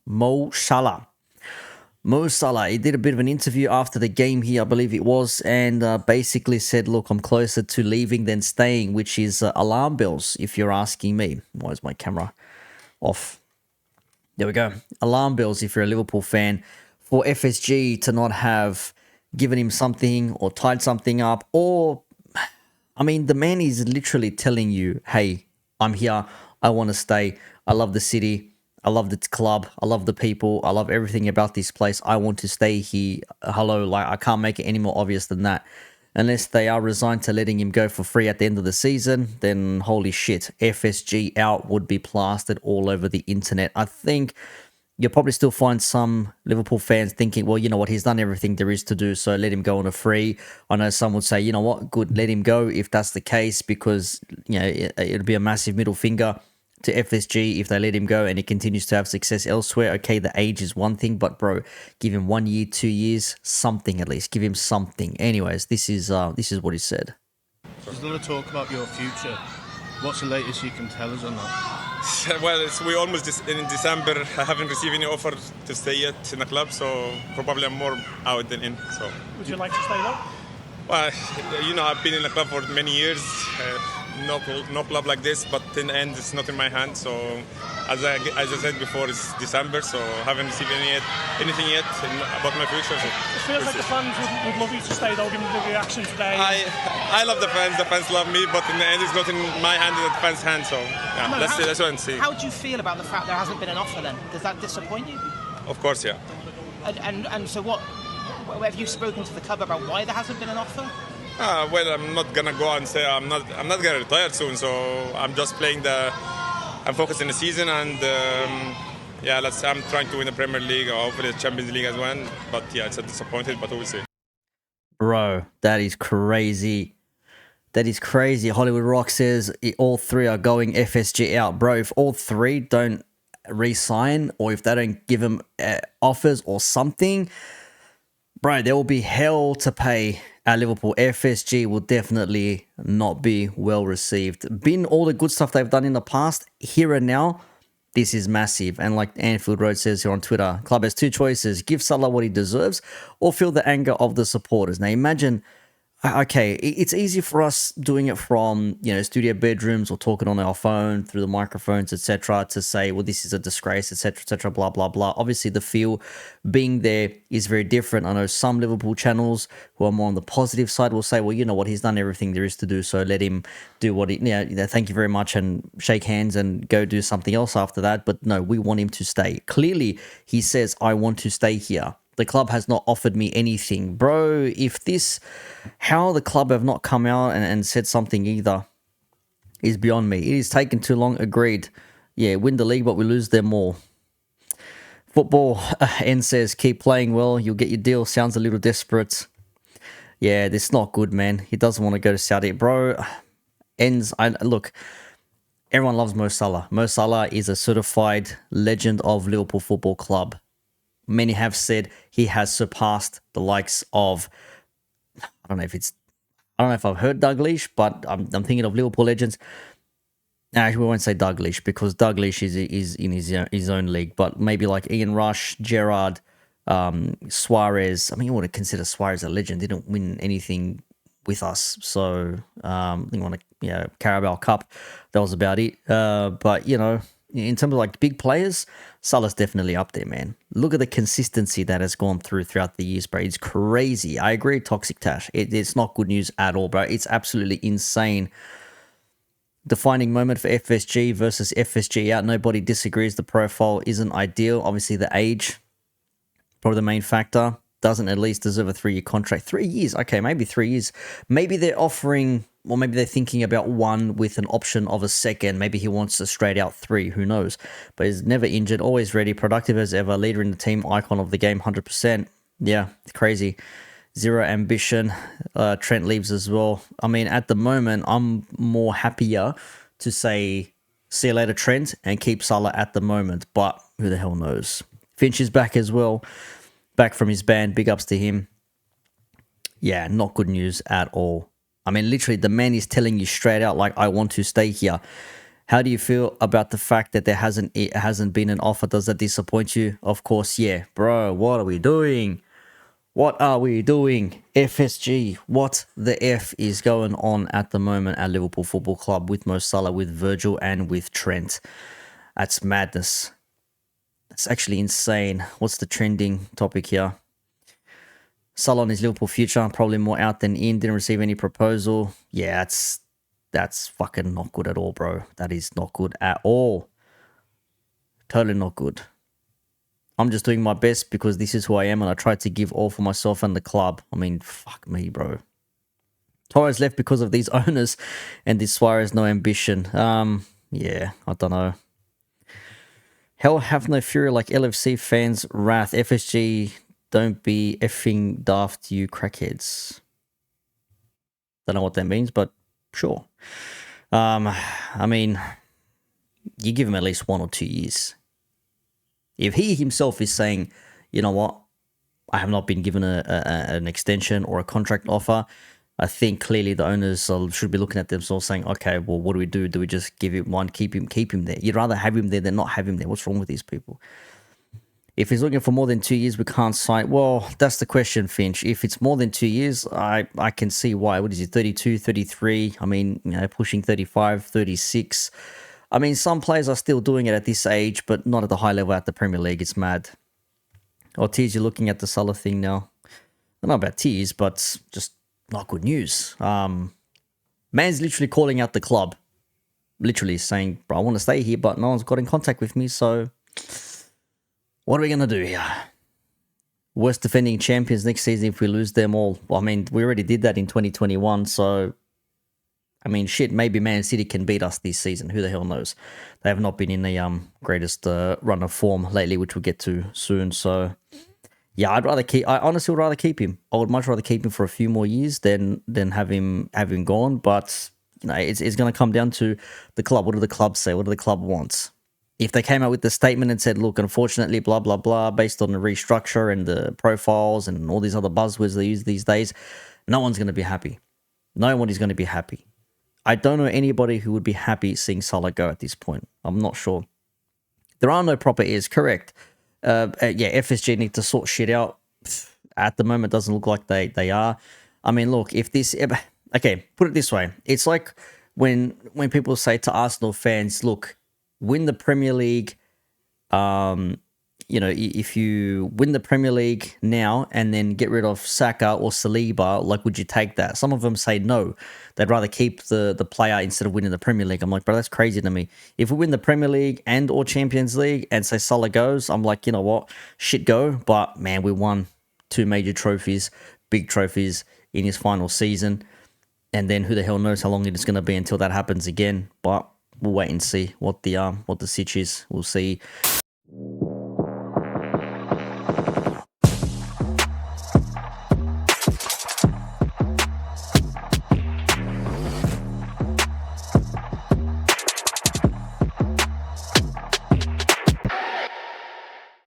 Mo Salah. Mo Salah, he did a bit of an interview after the game here, I believe it was, and basically said, look, I'm closer to leaving than staying, which is alarm bells, if you're asking me. Why is my camera off? There we go. Alarm bells if you're a Liverpool fan. For FSG to not have given him something or tied something up, or, I mean, the man is literally telling you, hey, I'm here, I want to stay, I love the city, I love the club, I love the people, I love everything about this place, I want to stay here. Hello, like, I can't make it any more obvious than that. Unless they are resigned to letting him go for free at the end of the season, then holy shit, FSG out would be plastered all over the internet. I think you'll probably still find some Liverpool fans thinking, well, you know what, he's done everything there is to do, so let him go on a free. I know some would say, you know what, good, let him go if that's the case, because, you know, it'll be a massive middle finger to FSG if they let him go and he continues to have success elsewhere. Okay, the age is one thing, but bro, give him 1 year, 2 years, something at least. Give him something. Anyways, this is what he said. There's a lot of talk about your future. What's the latest you can tell us on that? Well, we almost in December. I haven't received any offer to stay yet in the club, so probably I'm more out than in. So. Would you like to stay though? Well, you know, I've been in the club for many years. No club like this, but in the end, it's not in my hand. So, as I said before, it's December, so I haven't received anything yet about my future. So it feels like the fans would love you to stay, though, given the reaction today. I love the fans. The fans love me, but in the end, it's not in my hand; it's the fans' hand. So, yeah, no, let's wait and see. How do you feel about the fact there hasn't been an offer? Then does that disappoint you? Of course, yeah. And so what? Have you spoken to the club about why there hasn't been an offer? Well, I'm not gonna go and say I'm not gonna retire soon. So I'm just playing I'm focused in the season, and yeah, I'm trying to win the Premier League or hopefully the Champions League as well. But yeah, it's a disappointed, but we'll see. Bro, that is crazy. That is crazy. Hollywood Rock says all three are going FSG out. Bro, if all three don't re-sign or if they don't give him offers or something, bro, there will be hell to pay at Liverpool. FSG will definitely not be well received. Been all the good stuff they've done in the past, here and now, this is massive. And like Anfield Road says here on Twitter, club has two choices: give Salah what he deserves or feel the anger of the supporters. Now imagine, okay, it's easy for us doing it from, you know, studio bedrooms or talking on our phone through the microphones, etc., to say, well, this is a disgrace, etc., blah, blah, blah. Obviously, the feel being there is very different. I know some Liverpool channels who are more on the positive side will say, well, you know what, he's done everything there is to do, so let him do what he, thank you very much, and shake hands and go do something else after that. But no, we want him to stay. Clearly, he says, I want to stay here. The club has not offered me anything. Bro, how the club have not come out and said something either is beyond me. It is taken too long, agreed. Yeah, win the league, but we lose them all. Football, N says, keep playing well, you'll get your deal. Sounds a little desperate. Yeah, this is not good, man. He doesn't want to go to Saudi. Bro, look, everyone loves Mo Salah. Mo Salah is a certified legend of Liverpool Football Club. Many have said he has surpassed the likes of, I don't know if I've heard Dalglish, but I'm thinking of Liverpool legends. Actually, we won't say Dalglish because Dalglish is in his own league, but maybe like Ian Rush, Gerrard, Suarez. I mean, you want to consider Suarez a legend. Didn't win anything with us, so you want to, Carabao Cup. That was about it. But you know, in terms of like big players, Salah's definitely up there, man. Look at the consistency that has gone throughout the years, bro. It's crazy. I agree, Toxic Tash. It's not good news at all, bro. It's absolutely insane. Defining moment for FSG versus FSG out. Nobody disagrees. The profile isn't ideal. Obviously, the age, probably the main factor. Doesn't at least deserve a 3-year contract. 3 years. Okay, maybe 3 years. Maybe they're offering, or maybe they're thinking about one with an option of a second. Maybe he wants a straight out 3. Who knows? But he's never injured. Always ready. Productive as ever. Leader in the team. Icon of the game. 100%. Yeah, it's crazy. Zero ambition. Trent leaves as well. I mean, at the moment, I'm more happier to say, see you later, Trent, and keep Salah at the moment. But who the hell knows? Finch is back as well. Back from his ban. Big ups to him. Yeah, not good news at all. I mean, literally, the man is telling you straight out, like, I want to stay here. How do you feel about the fact that it hasn't been an offer? Does that disappoint you? Of course, yeah, bro. What are we doing? What are we doing? FSG, what the F is going on at the moment at Liverpool Football Club with Mo Salah, with Virgil, and with Trent? That's madness. That's actually insane. What's the trending topic here? Salah on his Liverpool future, probably more out than in. Didn't receive any proposal. Yeah, that's fucking not good at all, bro. That is not good at all. Totally not good. I'm just doing my best because this is who I am and I try to give all for myself and the club. I mean, fuck me, bro. Torres left because of these owners and this Suarez no ambition. Yeah, I don't know. Hell have no fury like LFC fans wrath. FSG, don't be effing daft, you crackheads. Don't know what that means, but sure. I mean, you give him at least 1 or 2 years. If he himself is saying, you know what, I have not been given an extension or a contract offer, I think clearly the owners should be looking at themselves saying, okay, well, what do we do? Do we just give him one, keep him there? You'd rather have him there than not have him there. What's wrong with these people? If he's looking for more than 2 years, we can't sign. Well, that's the question, Finch. If it's more than 2 years, I can see why. What is he, 32, 33? I mean, you know, pushing 35, 36. I mean, some players are still doing it at this age, but not at the high level at the Premier League. It's mad. Ortiz, you're looking at the Salah thing now. I don't know about tears, but just not good news. Man's literally calling out the club. Literally saying, bro, I want to stay here, but no one's got in contact with me, so what are we going to do here? Worst defending champions next season if we lose them all. Well, I mean, we already did that in 2021, so I mean, shit, maybe Man City can beat us this season. Who the hell knows? They have not been in the greatest run of form lately, which we'll get to soon. So, yeah, I honestly would rather keep him. I would much rather keep him for a few more years than have him gone. But, you know, it's going to come down to the club. What do the club say? What do the club want? If they came out with the statement and said, look, unfortunately, blah, blah, blah, based on the restructure and the profiles and all these other buzzwords they use these days, no one's going to be happy. No one is going to be happy. I don't know anybody who would be happy seeing Salah go at this point. I'm not sure. There are no proper ears, correct. FSG need to sort shit out. At the moment, doesn't look like they are. I mean, look, if this... Okay, put it this way. It's like when people say to Arsenal fans, look, win the Premier League... you know, if you win the Premier League now and then get rid of Saka or Saliba, like, would you take that? Some of them say no. They'd rather keep the player instead of winning the Premier League. I'm like, bro, that's crazy to me. If we win the Premier League and or Champions League and say Salah goes, I'm like, you know what? Shit go. But, man, we won 2 major trophies, big trophies in his final season. And then who the hell knows how long it is going to be until that happens again. But we'll wait and see what the sitch is. We'll see.